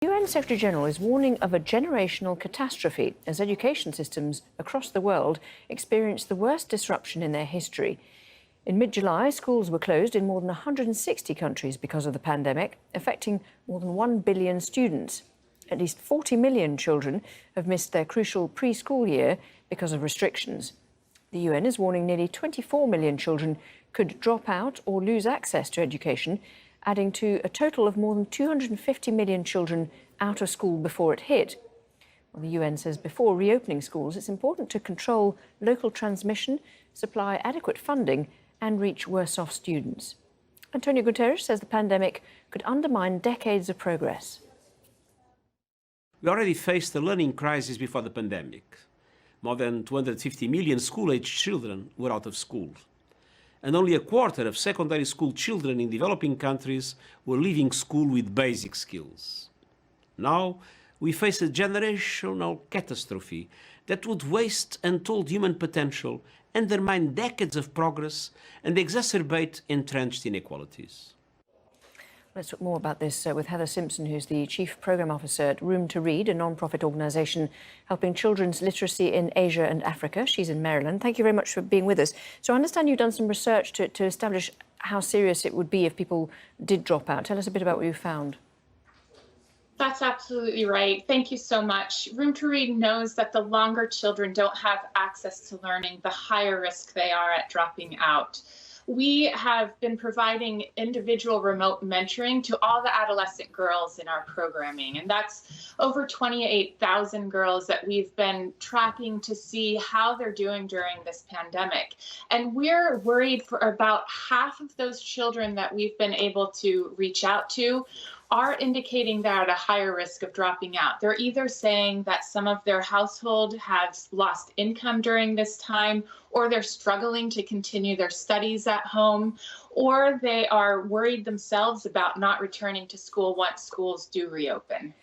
UN Secretary-General is warning of a generational catastrophe as education systems across the world experience the worst disruption in their history. In mid-July, schools were closed in more than 160 countries because of the pandemic, affecting more than 1 billion students. At least 40 million children have missed their crucial preschool year because of restrictions. The UN is warning nearly 24 million children could drop out or lose access to education, adding to a total of more than 250 million children out of school before it hit. Well, the UN says before reopening schools, it's important to control local transmission, supply adequate funding and reach worse-off students. Antonio Guterres says the pandemic could undermine decades of progress. We already faced a learning crisis before the pandemic. More than 250 million school-aged children were out of school. And only a quarter of secondary school children in developing countries were leaving school with basic skills. Now, we face a generational catastrophe that would waste untold human potential, undermine decades of progress, and exacerbate entrenched inequalities. Let's talk more about this with Heather Simpson, who's the Chief Programme Officer at Room to Read, a non-profit organisation helping children's literacy in Asia and Africa. She's in Maryland. Thank you very much for being with us. So I understand you've done some research to establish how serious it would be if people did drop out. Tell us a bit about what you found. That's absolutely right. Thank you so much. Room to Read knows that the longer children don't have access to learning, the higher risk they are at dropping out. We have been providing individual remote mentoring to all the adolescent girls in our programming, and that's over 28,000 girls that we've been tracking to see how they're doing during this pandemic. And we're worried for about half of those children that we've been able to reach out to are indicating they're at a higher risk of dropping out. They're either saying that some of their household has lost income during this time, or they're struggling to continue their studies at home, or they are worried themselves about not returning to school once schools do reopen.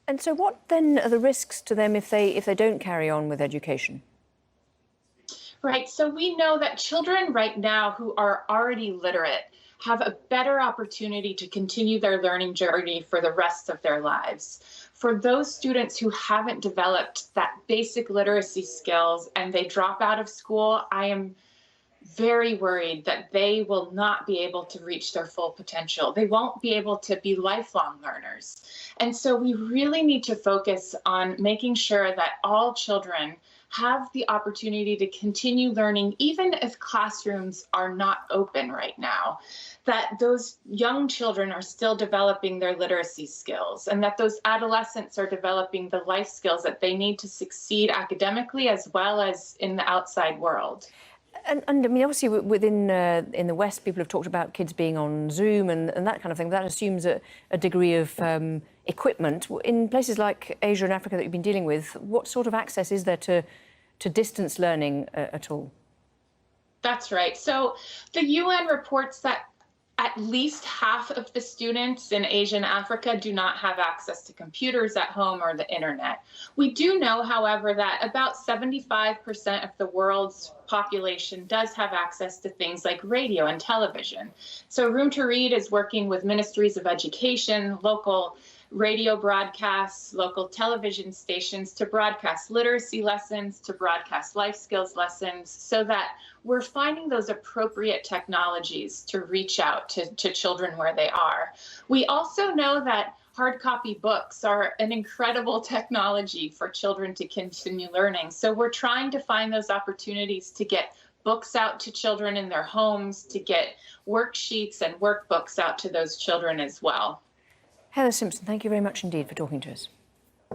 And so what then are the risks to them if they don't carry on with education? Right, so we know that children right now who are already literate have a better opportunity to continue their learning journey for the rest of their lives. For those students who haven't developed that basic literacy skills and they drop out of school, I am very worried that they will not be able to reach their full potential. They won't be able to be lifelong learners. And so we really need to focus on making sure that all children have the opportunity to continue learning, even if classrooms are not open right now, that those young children are still developing their literacy skills, and that those adolescents are developing the life skills that they need to succeed academically as well as in the outside world. And I mean, obviously, within in the West, people have talked about kids being on Zoom and that kind of thing. That assumes a degree of equipment. In places like Asia and Africa that you've been dealing with, what sort of access is there to distance learning at all? That's right. So the UN reports that at least half of the students in Asia and Africa do not have access to computers at home or the internet. We do know, however, that about 75% of the world's population does have access to things like radio and television. So Room to Read is working with ministries of education, local radio broadcasts, local television stations to broadcast literacy lessons, to broadcast life skills lessons, so that we're finding those appropriate technologies to reach out to children where they are. We also know that hard copy books are an incredible technology for children to continue learning. So we're trying to find those opportunities to get books out to children in their homes, to get worksheets and workbooks out to those children as well. Heather Simpson, thank you very much indeed for talking to us.